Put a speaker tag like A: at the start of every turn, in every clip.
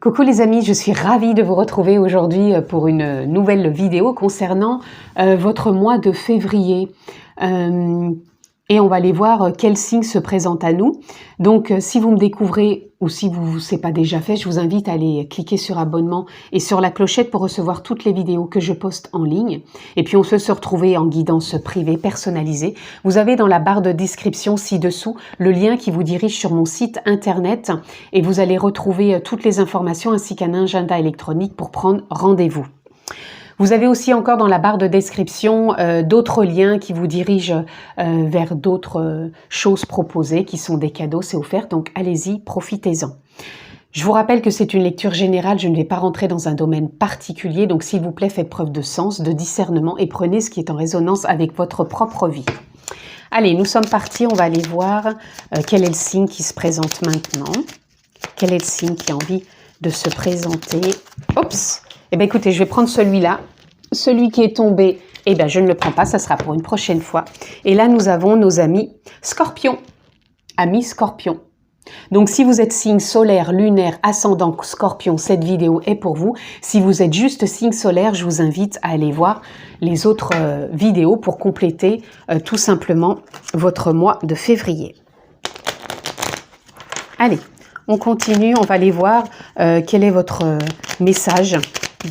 A: Coucou les amis, je suis ravie de vous retrouver aujourd'hui pour une nouvelle vidéo concernant votre mois de février. Et on va aller voir quels signes se présentent à nous. Donc si vous me découvrez ou si vous ne pas déjà fait, je vous invite à aller cliquer sur abonnement et sur la clochette pour recevoir toutes les vidéos que je poste en ligne. Et puis on peut se retrouver en guidance privée personnalisée. Vous avez dans la barre de description ci-dessous le lien qui vous dirige sur mon site internet et vous allez retrouver toutes les informations ainsi qu'un agenda électronique pour prendre rendez-vous. Vous avez aussi encore dans la barre de description d'autres liens qui vous dirigent vers d'autres choses proposées qui sont des cadeaux, c'est offert, donc allez-y, profitez-en. Je vous rappelle que c'est une lecture générale, je ne vais pas rentrer dans un domaine particulier, donc s'il vous plaît, faites preuve de sens, de discernement et prenez ce qui est en résonance avec votre propre vie. Allez, nous sommes partis, on va aller voir quel est le signe qui se présente maintenant. Quel est le signe qui a envie de se présenter? Oups! Eh bien écoutez, je vais prendre celui-là. Celui qui est tombé, eh bien je ne le prends pas, ça sera pour une prochaine fois. Et là, nous avons nos amis Scorpion. Amis Scorpion. Donc si vous êtes signe solaire, lunaire, ascendant Scorpion, cette vidéo est pour vous. Si vous êtes juste signe solaire, je vous invite à aller voir les autres vidéos pour compléter tout simplement votre mois de février. Allez, on continue, on va aller voir quel est votre message,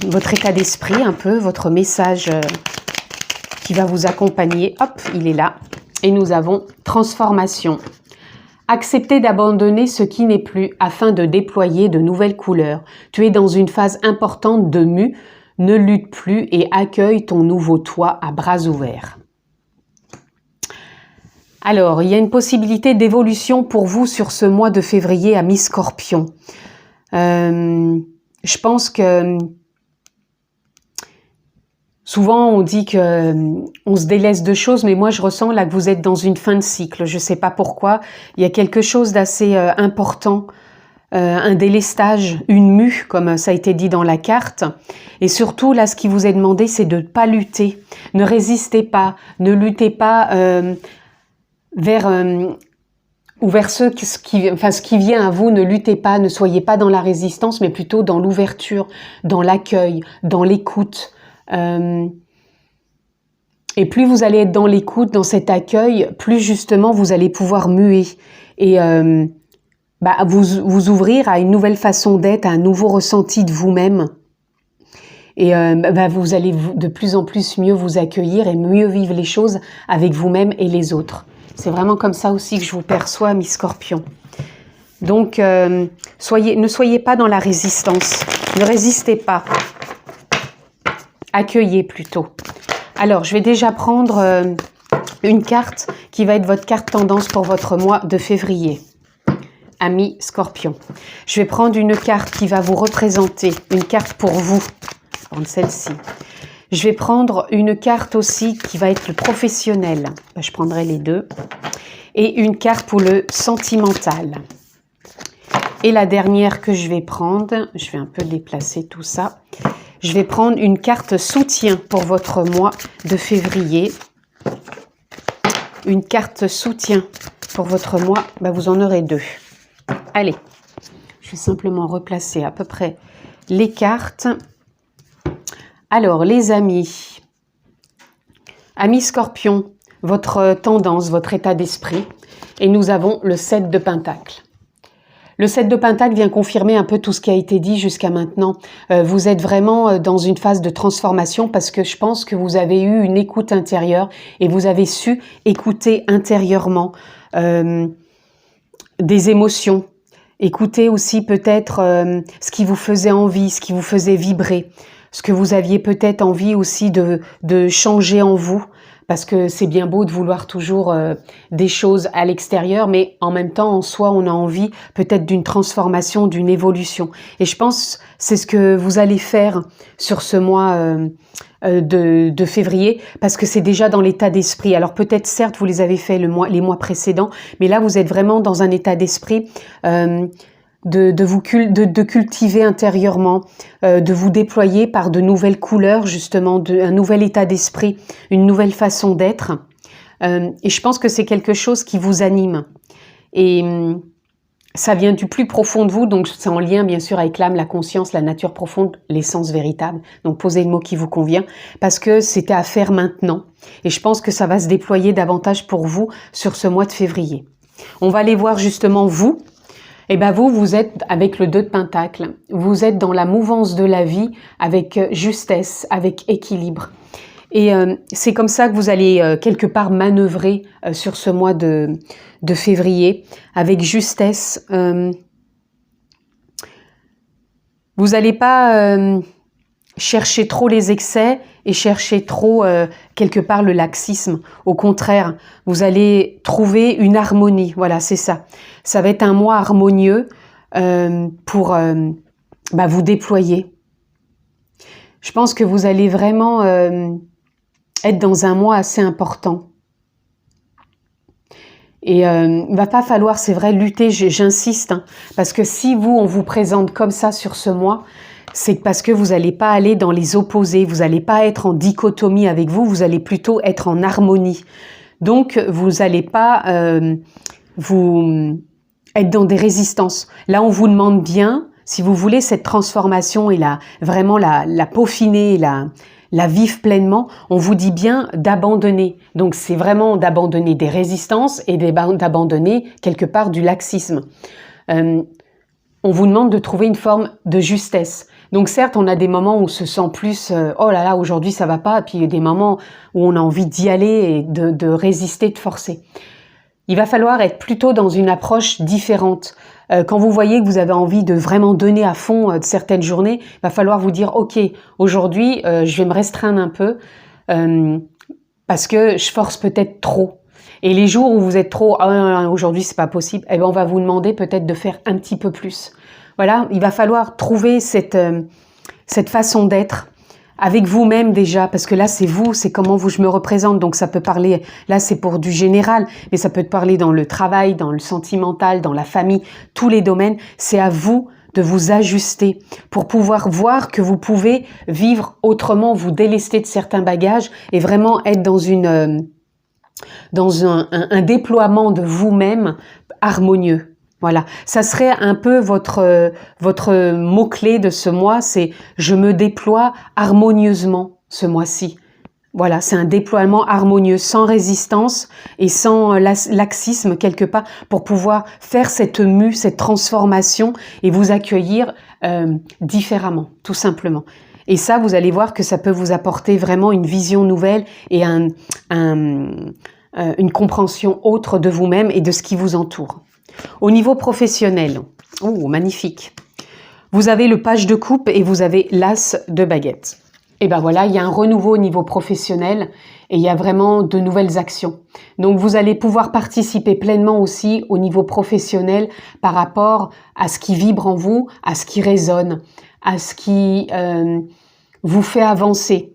A: votre état d'esprit un peu, votre message qui va vous accompagner. Hop, il est là. Et nous avons transformation. Accepter d'abandonner ce qui n'est plus afin de déployer de nouvelles couleurs. Tu es dans une phase importante de mue, ne lutte plus et accueille ton nouveau toi à bras ouverts. Alors, il y a une possibilité d'évolution pour vous sur ce mois de février, amis Scorpion. Je pense que souvent on dit que on se délaisse de choses, mais moi je ressens là que vous êtes dans une fin de cycle. Je ne sais pas pourquoi. Il y a quelque chose d'assez important, un délestage, une mue, comme ça a été dit dans la carte. Et surtout là, ce qui vous est demandé, c'est de ne pas lutter. Ne résistez pas, ne luttez pas vers ce qui vient à vous. Ne luttez pas, ne soyez pas dans la résistance, mais plutôt dans l'ouverture, dans l'accueil, dans l'écoute. Et plus vous allez être dans l'écoute, dans cet accueil, plus justement vous allez pouvoir muer et vous ouvrir à une nouvelle façon d'être, à un nouveau ressenti de vous-même. Et vous allez de plus en plus mieux vous accueillir et mieux vivre les choses avec vous-même et les autres. C'est vraiment comme ça aussi que je vous perçois, mes Scorpions. Donc, ne soyez pas dans la résistance. Ne résistez pas. Accueillez plutôt. Alors, je vais déjà prendre une carte qui va être votre carte tendance pour votre mois de février. Amis Scorpion. Je vais prendre une carte qui va vous représenter, une carte pour vous. Je vais prendre celle-ci. Je vais prendre une carte aussi qui va être le professionnel. Je prendrai les deux. Et une carte pour le sentimental. Et la dernière que je vais prendre, je vais un peu déplacer tout ça. Je vais prendre une carte soutien pour votre mois de février. Une carte soutien pour votre mois, vous en aurez deux. Allez, je vais simplement replacer à peu près les cartes. Alors, les amis Scorpion, votre tendance, votre état d'esprit. Et nous avons le 7 de Pentacle. Le 7 de Pentacle vient confirmer un peu tout ce qui a été dit jusqu'à maintenant. Vous êtes vraiment dans une phase de transformation parce que je pense que vous avez eu une écoute intérieure et vous avez su écouter intérieurement des émotions. Écoutez aussi peut-être ce qui vous faisait envie, ce qui vous faisait vibrer, ce que vous aviez peut-être envie aussi de changer en vous. Parce que c'est bien beau de vouloir toujours des choses à l'extérieur, mais en même temps, en soi, on a envie peut-être d'une transformation, d'une évolution. Et je pense que c'est ce que vous allez faire sur ce mois de février, parce que c'est déjà dans l'état d'esprit. Alors peut-être, certes, vous les avez fait les mois précédents, mais là, vous êtes vraiment dans un état d'esprit de cultiver intérieurement, de vous déployer par de nouvelles couleurs, justement, un nouvel état d'esprit, une nouvelle façon d'être. Et je pense que c'est quelque chose qui vous anime. Et ça vient du plus profond de vous, donc c'est en lien bien sûr avec l'âme, la conscience, la nature profonde, l'essence véritable. Donc posez le mot qui vous convient, parce que c'était à faire maintenant. Et je pense que ça va se déployer davantage pour vous sur ce mois de février. On va aller voir justement vous. Eh bien vous êtes avec le 2 de Pentacle. Vous êtes dans la mouvance de la vie avec justesse, avec équilibre. Et c'est comme ça que vous allez quelque part manœuvrer sur ce mois de février, avec justesse. Vous n'allez pas chercher trop les excès et chercher trop quelque part le laxisme. Au contraire, vous allez trouver une harmonie. Voilà, c'est ça. Ça va être un mois harmonieux pour vous déployer. Je pense que vous allez vraiment être dans un mois assez important. Et il va pas falloir, c'est vrai, lutter, j'insiste, hein, parce que si on vous présente comme ça sur ce mois, c'est parce que vous n'allez pas aller dans les opposés, vous n'allez pas être en dichotomie avec vous allez plutôt être en harmonie. Donc, vous n'allez pas vous être dans des résistances. Là, on vous demande bien, si vous voulez cette transformation et vraiment la peaufiner, la vivre pleinement, on vous dit bien d'abandonner. Donc c'est vraiment d'abandonner des résistances et d'abandonner quelque part du laxisme. On vous demande de trouver une forme de justesse. Donc certes, on a des moments où on se sent plus oh là là, aujourd'hui ça va pas, et puis il y a des moments où on a envie d'y aller et de résister, de forcer. Il va falloir être plutôt dans une approche différente. Quand vous voyez que vous avez envie de vraiment donner à fond de certaines journées, il va falloir vous dire « Ok, aujourd'hui, je vais me restreindre un peu parce que je force peut-être trop. » Et les jours où vous êtes trop « aujourd'hui, c'est pas possible », eh ben, on va vous demander peut-être de faire un petit peu plus. Voilà, il va falloir trouver cette façon d'être avec vous-même déjà, parce que là c'est vous, c'est comment je me représente, donc ça peut parler, là c'est pour du général, mais ça peut te parler dans le travail, dans le sentimental, dans la famille, tous les domaines, c'est à vous de vous ajuster pour pouvoir voir que vous pouvez vivre autrement, vous délester de certains bagages et vraiment être dans un déploiement de vous-même harmonieux. Voilà, ça serait un peu votre mot-clé de ce mois, c'est « je me déploie harmonieusement ce mois-ci ». Voilà, c'est un déploiement harmonieux, sans résistance et sans laxisme quelque part, pour pouvoir faire cette mue, cette transformation et vous accueillir différemment, tout simplement. Et ça, vous allez voir que ça peut vous apporter vraiment une vision nouvelle et une compréhension autre de vous-même et de ce qui vous entoure. Au niveau professionnel, oh magnifique, vous avez le page de coupe et vous avez l'as de baguette. Et ben voilà, il y a un renouveau au niveau professionnel et il y a vraiment de nouvelles actions. Donc vous allez pouvoir participer pleinement aussi au niveau professionnel par rapport à ce qui vibre en vous, à ce qui résonne, à ce qui vous fait avancer.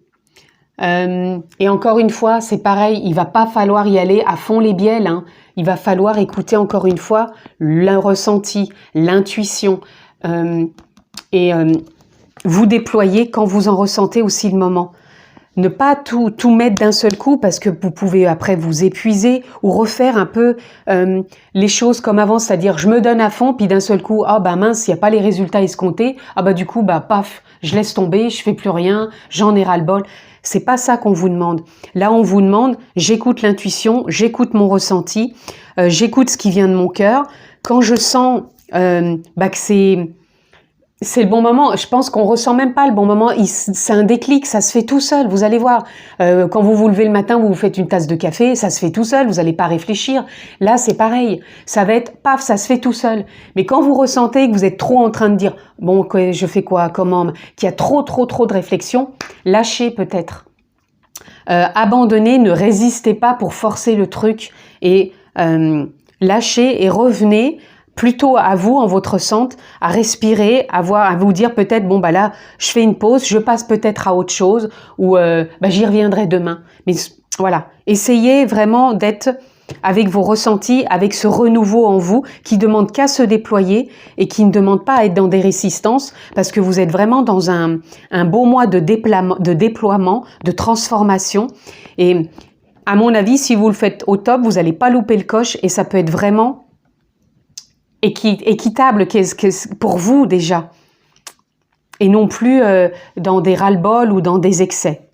A: Et encore une fois, c'est pareil, il va pas falloir y aller à fond les bielles, hein. Il va falloir écouter encore une fois le ressenti, l'intuition vous déployer quand vous en ressentez aussi le moment. Ne pas tout mettre d'un seul coup parce que vous pouvez après vous épuiser ou refaire un peu les choses comme avant, c'est-à-dire je me donne à fond puis d'un seul coup, ah bah mince, il n'y a pas les résultats escomptés, ah bah du coup, bah paf, je laisse tomber, je fais plus rien, j'en ai ras-le-bol. C'est pas ça qu'on vous demande. Là, on vous demande, j'écoute l'intuition, j'écoute mon ressenti, j'écoute ce qui vient de mon cœur. Quand je sens que c'est le bon moment, je pense qu'on ressent même pas le bon moment, c'est un déclic, ça se fait tout seul, vous allez voir. Quand vous vous levez le matin, vous vous faites une tasse de café, ça se fait tout seul, vous n'allez pas réfléchir. Là, c'est pareil, ça va être, paf, ça se fait tout seul. Mais quand vous ressentez que vous êtes trop en train de dire, bon, je fais quoi, comment, qu'il y a trop de réflexion, lâchez peut-être. Abandonnez, ne résistez pas pour forcer le truc et lâchez et revenez plutôt à vous, en votre centre, à respirer, à vous dire peut-être, bon bah là, je fais une pause, je passe peut-être à autre chose, ou j'y reviendrai demain. Mais voilà, essayez vraiment d'être avec vos ressentis, avec ce renouveau en vous, qui demande qu'à se déployer et qui ne demande pas à être dans des résistances, parce que vous êtes vraiment dans un beau mois de déploiement, de transformation. Et à mon avis, si vous le faites au top, vous n'allez pas louper le coche et ça peut être vraiment équitable pour vous déjà, et non plus dans des ras-le-bol ou dans des excès.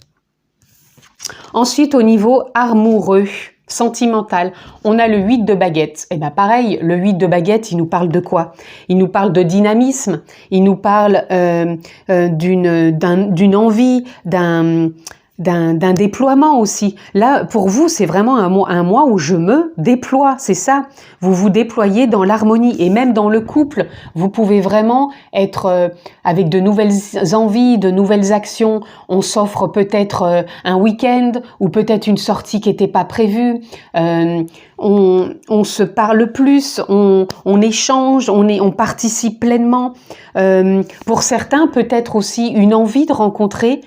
A: Ensuite, au niveau amoureux, sentimental, on a le 8 de baguette. Et bien pareil, le 8 de baguette, il nous parle de quoi? Il nous parle de dynamisme, il nous parle d'une envie, d'un déploiement aussi. Là, pour vous, c'est vraiment un mois où je me déploie, c'est ça. Vous vous déployez dans l'harmonie et même dans le couple. Vous pouvez vraiment être avec de nouvelles envies, de nouvelles actions. On s'offre peut-être un week-end ou peut-être une sortie qui n'était pas prévue. On se parle plus, on échange, on participe pleinement. Pour certains, peut-être aussi une envie de rencontrer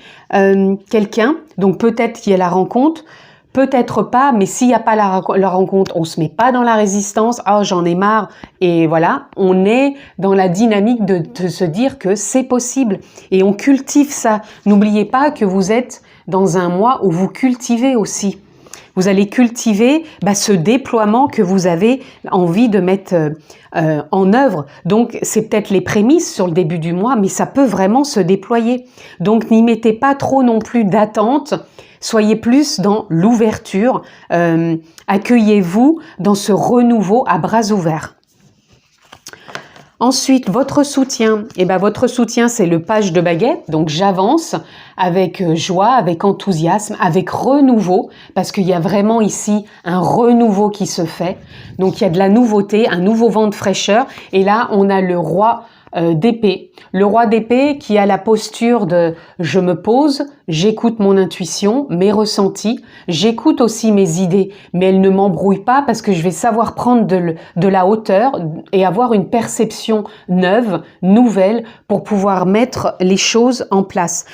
A: quelqu'un. Donc peut-être qu'il y a la rencontre, peut-être pas, mais s'il n'y a pas la rencontre, on se met pas dans la résistance, oh j'en ai marre, et voilà, on est dans la dynamique de se dire que c'est possible, et on cultive ça. N'oubliez pas que vous êtes dans un mois où vous cultivez aussi. Vous allez cultiver ce déploiement que vous avez envie de mettre en œuvre. Donc, c'est peut-être les prémices sur le début du mois, mais ça peut vraiment se déployer. Donc, n'y mettez pas trop non plus d'attente. Soyez plus dans l'ouverture. Accueillez-vous dans ce renouveau à bras ouverts. Ensuite, votre soutien. Votre soutien, c'est le page de baguette. Donc, j'avance avec joie, avec enthousiasme, avec renouveau, parce qu'il y a vraiment ici un renouveau qui se fait. Donc, il y a de la nouveauté, un nouveau vent de fraîcheur. Et là, on a le roi d'épée. Le roi d'épée qui a la posture de je me pose, j'écoute mon intuition, mes ressentis, j'écoute aussi mes idées, mais elles ne m'embrouillent pas parce que je vais savoir prendre de la hauteur et avoir une perception neuve, nouvelle, pour pouvoir mettre les choses en place.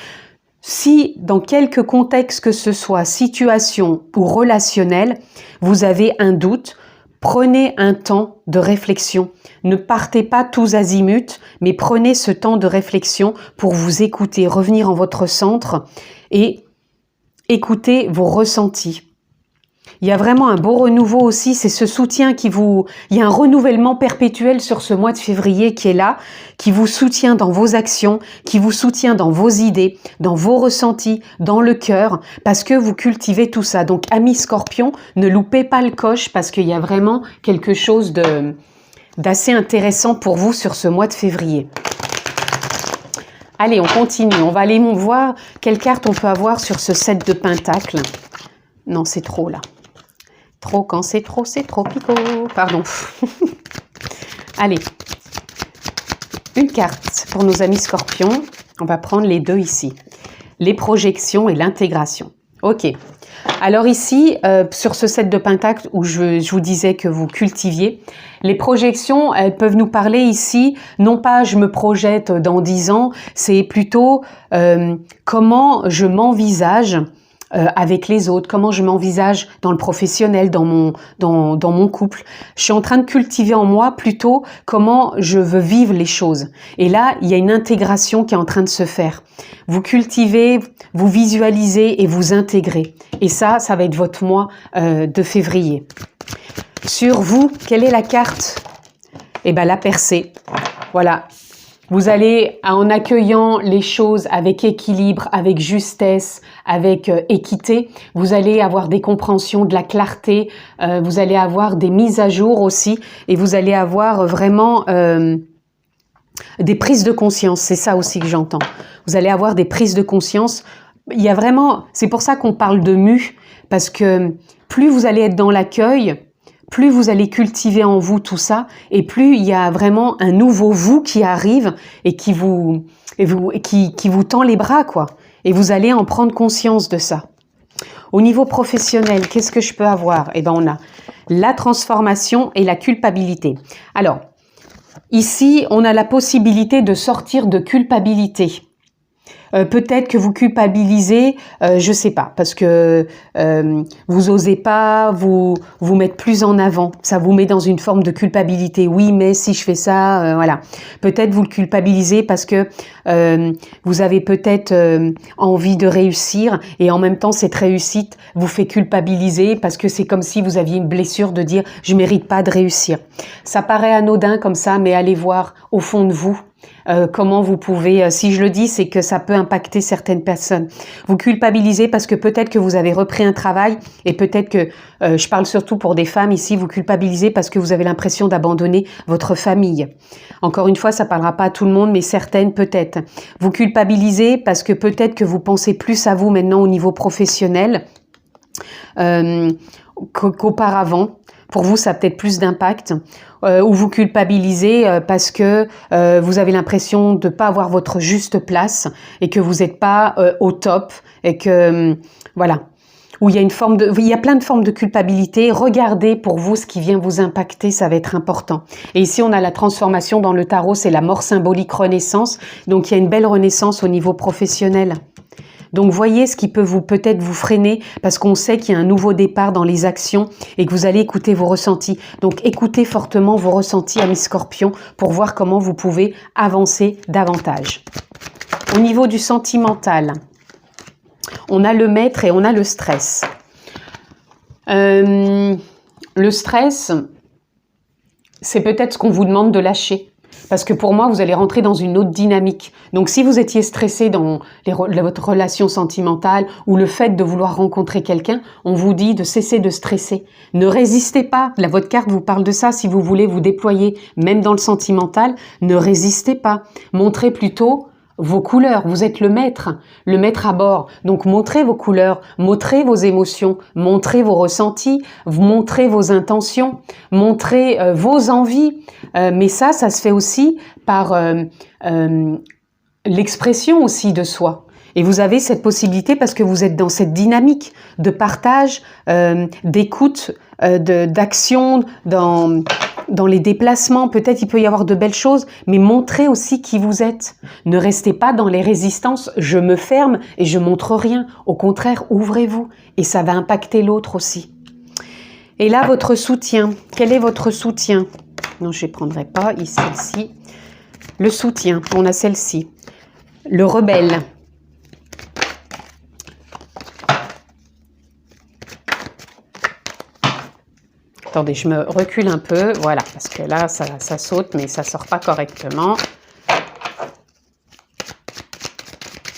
A: Si dans quelque contexte que ce soit, situation ou relationnel, vous avez un doute, prenez un temps de réflexion. Ne partez pas tous azimuts, mais prenez ce temps de réflexion pour vous écouter, revenir en votre centre et écouter vos ressentis. Il y a vraiment un beau renouveau aussi, c'est ce soutien qui vous... Il y a un renouvellement perpétuel sur ce mois de février qui est là, qui vous soutient dans vos actions, qui vous soutient dans vos idées, dans vos ressentis, dans le cœur, parce que vous cultivez tout ça. Donc, amis Scorpion, ne loupez pas le coche parce qu'il y a vraiment quelque chose d'assez intéressant pour vous sur ce mois de février. Allez, on continue. On va aller voir quelle carte on peut avoir sur ce 7 de Pentacles. Non, c'est trop là. Trop, quand c'est trop pico. Pardon. Allez. Une carte pour nos amis Scorpions. On va prendre les deux ici. Les projections et l'intégration. Ok. Alors ici, sur ce 7 de Pentacles où je vous disais que vous cultiviez, les projections, elles peuvent nous parler ici, non pas je me projette dans 10 ans, c'est plutôt comment je m'envisage avec les autres, comment je m'envisage dans le professionnel, dans mon couple. Je suis en train de cultiver en moi plutôt comment je veux vivre les choses. Et là, il y a une intégration qui est en train de se faire. Vous cultivez, vous visualisez et vous intégrez. Et ça va être votre mois de février. Sur vous, quelle est la carte? Eh bien, la percée. Voilà. Vous allez, en accueillant les choses avec équilibre, avec justesse, avec équité, vous allez avoir des compréhensions, de la clarté, vous allez avoir des mises à jour aussi, et vous allez avoir vraiment des prises de conscience. C'est ça aussi que j'entends. Vous allez avoir des prises de conscience. Il y a vraiment, c'est pour ça qu'on parle de mue, parce que plus vous allez être dans l'accueil, plus vous allez cultiver en vous tout ça, et plus il y a vraiment un nouveau vous qui arrive et qui vous tend les bras, quoi. Et vous allez en prendre conscience de ça. Au niveau professionnel, qu'est-ce que je peux avoir? Eh bien, on a la transformation et la culpabilité. Alors, ici, on a la possibilité de sortir de culpabilité. Peut-être que vous culpabilisez, je sais pas, parce que vous osez pas vous mettre plus en avant. Ça vous met dans une forme de culpabilité. Oui, mais si je fais ça, voilà. Peut-être vous le culpabilisez parce que vous avez peut-être envie de réussir et en même temps cette réussite vous fait culpabiliser parce que c'est comme si vous aviez une blessure de dire je mérite pas de réussir. Ça paraît anodin comme ça, mais allez voir au fond de vous. Comment vous pouvez, si je le dis, c'est que ça peut impacter certaines personnes. Vous culpabilisez parce que peut-être que vous avez repris un travail et peut-être que, je parle surtout pour des femmes ici, vous culpabilisez parce que vous avez l'impression d'abandonner votre famille. Encore une fois, ça parlera pas à tout le monde, mais certaines peut-être. Vous culpabilisez parce que peut-être que vous pensez plus à vous maintenant au niveau professionnel qu'auparavant. Pour vous, ça a peut-être plus d'impact. Ou vous culpabilisez parce que vous avez l'impression de ne pas avoir votre juste place et que vous n'êtes pas au top et que voilà. Où il y a plein de formes de culpabilité. Regardez pour vous ce qui vient vous impacter, ça va être important. Et ici, on a la transformation dans le tarot, c'est la mort symbolique renaissance. Donc, il y a une belle renaissance au niveau professionnel. Donc, voyez ce qui peut peut-être vous freiner parce qu'on sait qu'il y a un nouveau départ dans les actions et que vous allez écouter vos ressentis. Donc, écoutez fortement vos ressentis, amis Scorpions, pour voir comment vous pouvez avancer davantage. Au niveau du sentimental, on a le maître et on a le stress. Le stress, c'est peut-être ce qu'on vous demande de lâcher. Parce que pour moi, vous allez rentrer dans une autre dynamique. Donc, si vous étiez stressé dans votre relation sentimentale ou le fait de vouloir rencontrer quelqu'un, on vous dit de cesser de stresser. Ne résistez pas. Votre carte vous parle de ça. Si vous voulez vous déployer, même dans le sentimental, ne résistez pas. Montrez plutôt vos couleurs. Vous êtes le maître à bord. Donc, montrez vos couleurs, montrez vos émotions, montrez vos ressentis, montrez vos intentions, montrez vos envies. Mais ça se fait aussi par l'expression aussi de soi. Et vous avez cette possibilité parce que vous êtes dans cette dynamique de partage, d'écoute, d'action, dans les déplacements. Peut-être il peut y avoir de belles choses, mais montrez aussi qui vous êtes. Ne restez pas dans les résistances, je me ferme et je montre rien. Au contraire, ouvrez-vous et ça va impacter l'autre aussi. Et là, votre soutien. Quel est votre soutien? Non, je ne prendrai pas celle-ci. Le soutien, on a celle-ci. Le rebelle. Attendez, je me recule un peu, voilà, parce que là, ça saute, mais ça ne sort pas correctement.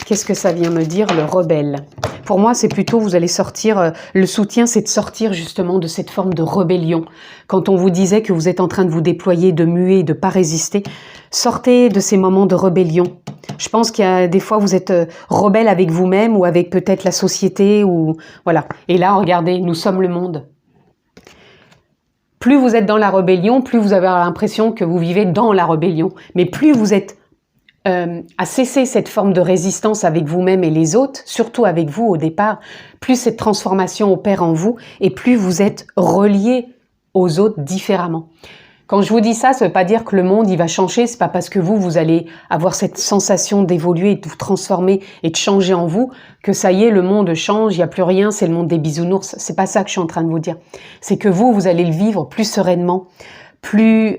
A: Qu'est-ce que ça vient me dire, le rebelle? Pour moi, c'est plutôt, vous allez sortir, le soutien, c'est de sortir justement de cette forme de rébellion. Quand on vous disait que vous êtes en train de vous déployer, de muer, de ne pas résister, sortez de ces moments de rébellion. Je pense qu'il y a des fois, vous êtes rebelle avec vous-même ou avec peut-être la société, ou voilà. Et là, regardez, nous sommes le monde. Plus vous êtes dans la rébellion, plus vous avez l'impression que vous vivez dans la rébellion. Mais plus vous êtes à cesser cette forme de résistance avec vous-même et les autres, surtout avec vous au départ, plus cette transformation opère en vous et plus vous êtes relié aux autres différemment. Quand je vous dis ça, ça ne veut pas dire que le monde il va changer, c'est pas parce que vous allez avoir cette sensation d'évoluer, de vous transformer et de changer en vous, que ça y est, le monde change, il n'y a plus rien, c'est le monde des bisounours. C'est pas ça que je suis en train de vous dire. C'est que vous allez le vivre plus sereinement, plus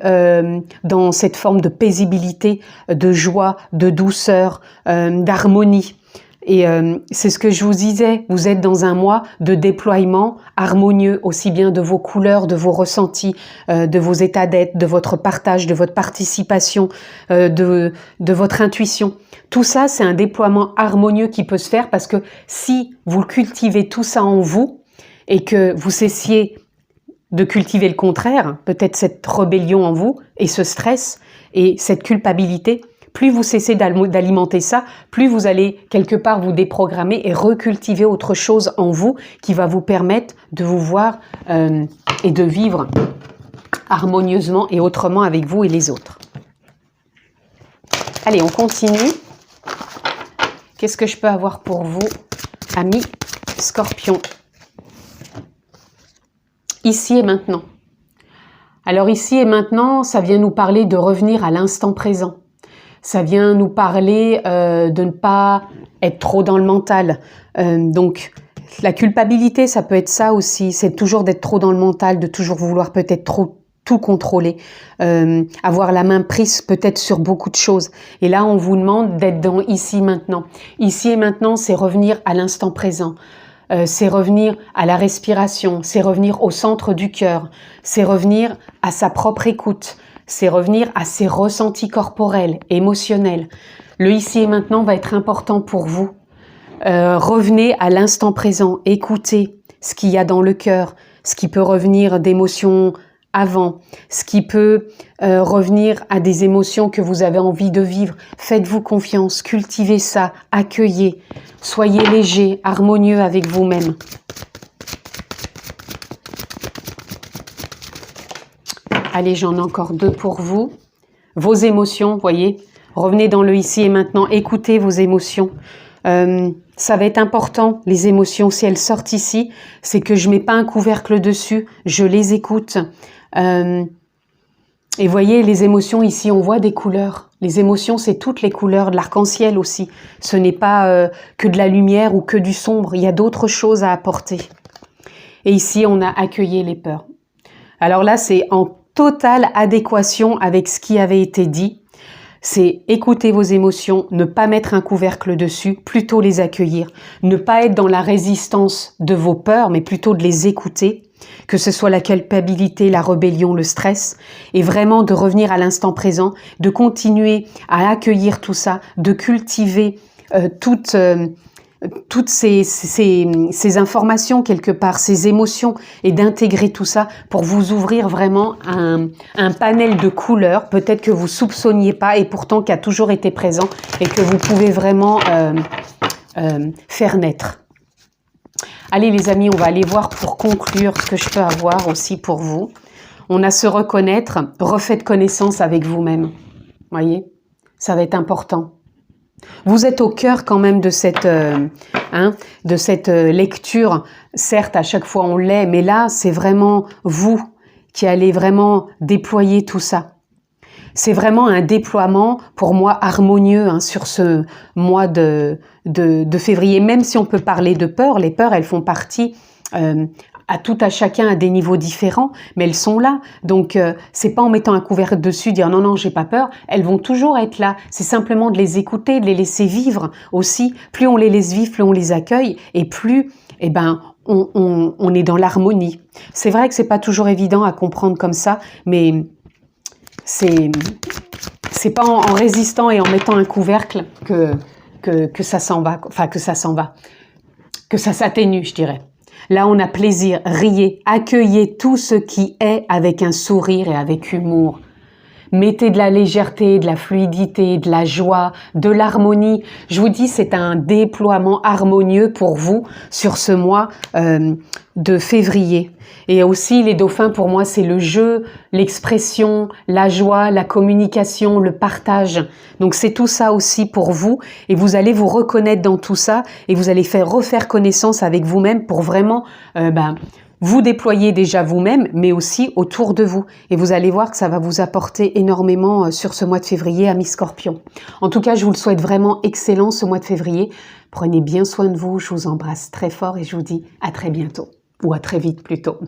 A: dans cette forme de paisibilité, de joie, de douceur, d'harmonie. Et c'est ce que je vous disais, vous êtes dans un mois de déploiement harmonieux, aussi bien de vos couleurs, de vos ressentis, de vos états d'être, de votre partage, de votre participation, de votre intuition. Tout ça, c'est un déploiement harmonieux qui peut se faire parce que si vous cultivez tout ça en vous et que vous cessiez de cultiver le contraire, peut-être cette rébellion en vous et ce stress et cette culpabilité, plus vous cessez d'alimenter ça, plus vous allez quelque part vous déprogrammer et recultiver autre chose en vous qui va vous permettre de vous voir et de vivre harmonieusement et autrement avec vous et les autres. Allez, on continue. Qu'est-ce que je peux avoir pour vous, amis Scorpions? Ici et maintenant. Alors ici et maintenant, ça vient nous parler de revenir à l'instant présent. Ça vient nous parler de ne pas être trop dans le mental. Donc, la culpabilité, ça peut être ça aussi. C'est toujours d'être trop dans le mental, de toujours vouloir peut-être trop tout contrôler, avoir la main prise peut-être sur beaucoup de choses. Et là, on vous demande d'être dans ici maintenant. Ici et maintenant, c'est revenir à l'instant présent. C'est revenir à la respiration, c'est revenir au centre du cœur, c'est revenir à sa propre écoute, c'est revenir à ses ressentis corporels, émotionnels. Le ici et maintenant va être important pour vous. Revenez à l'instant présent, écoutez ce qu'il y a dans le cœur, ce qui peut revenir d'émotions avant, ce qui peut revenir à des émotions que vous avez envie de vivre. Faites-vous confiance, cultivez ça, accueillez, soyez léger, harmonieux avec vous-même. Allez, j'en ai encore 2 pour vous. Vos émotions, voyez, revenez dans le ici et maintenant, écoutez vos émotions. Ça va être important, les émotions, si elles sortent ici, c'est que je mets pas un couvercle dessus, je les écoute. Et voyez, les émotions ici, on voit des couleurs. Les émotions, c'est toutes les couleurs de l'arc-en-ciel aussi. Ce n'est pas que de la lumière ou que du sombre, il y a d'autres choses à apporter. Et ici, on a accueilli les peurs. Alors là, c'est en totale adéquation avec ce qui avait été dit. C'est écouter vos émotions, ne pas mettre un couvercle dessus, plutôt les accueillir. Ne pas être dans la résistance de vos peurs, mais plutôt de les écouter, que ce soit la culpabilité, la rébellion, le stress, et vraiment de revenir à l'instant présent, de continuer à accueillir tout ça, de cultiver toutes ces informations quelque part, ces émotions, et d'intégrer tout ça pour vous ouvrir vraiment un panel de couleurs, peut-être que vous soupçonniez pas et pourtant qui a toujours été présent et que vous pouvez vraiment faire naître. Allez les amis, on va aller voir pour conclure ce que je peux avoir aussi pour vous. On a se reconnaître, refaites connaissance avec vous-même. Voyez, ça va être important. Vous êtes au cœur quand même de cette lecture. Certes, à chaque fois on l'est, mais là, c'est vraiment vous qui allez vraiment déployer tout ça. C'est vraiment un déploiement, pour moi, harmonieux sur ce mois de février. Même si on peut parler de peur, les peurs, elles font partie à chacun à des niveaux différents, mais elles sont là. Donc, c'est pas en mettant un couvercle dessus, dire non, non, j'ai pas peur. Elles vont toujours être là. C'est simplement de les écouter, de les laisser vivre aussi. Plus on les laisse vivre, plus on les accueille, et plus, on est dans l'harmonie. C'est vrai que c'est pas toujours évident à comprendre comme ça, mais c'est pas en résistant et en mettant un couvercle que ça s'en va, que ça s'atténue, je dirais. Là, on a plaisir, riez, accueillez tout ce qui est avec un sourire et avec humour. Mettez de la légèreté, de la fluidité, de la joie, de l'harmonie. Je vous dis, c'est un déploiement harmonieux pour vous sur ce mois de février. Et aussi, les dauphins, pour moi, c'est le jeu, l'expression, la joie, la communication, le partage. Donc, c'est tout ça aussi pour vous. Et vous allez vous reconnaître dans tout ça et vous allez refaire connaissance avec vous-même pour vraiment vous déployer déjà vous-même, mais aussi autour de vous. Et vous allez voir que ça va vous apporter énormément sur ce mois de février, amis Scorpions. En tout cas, je vous le souhaite vraiment excellent ce mois de février. Prenez bien soin de vous, je vous embrasse très fort et je vous dis à très bientôt. Ou à très vite plutôt.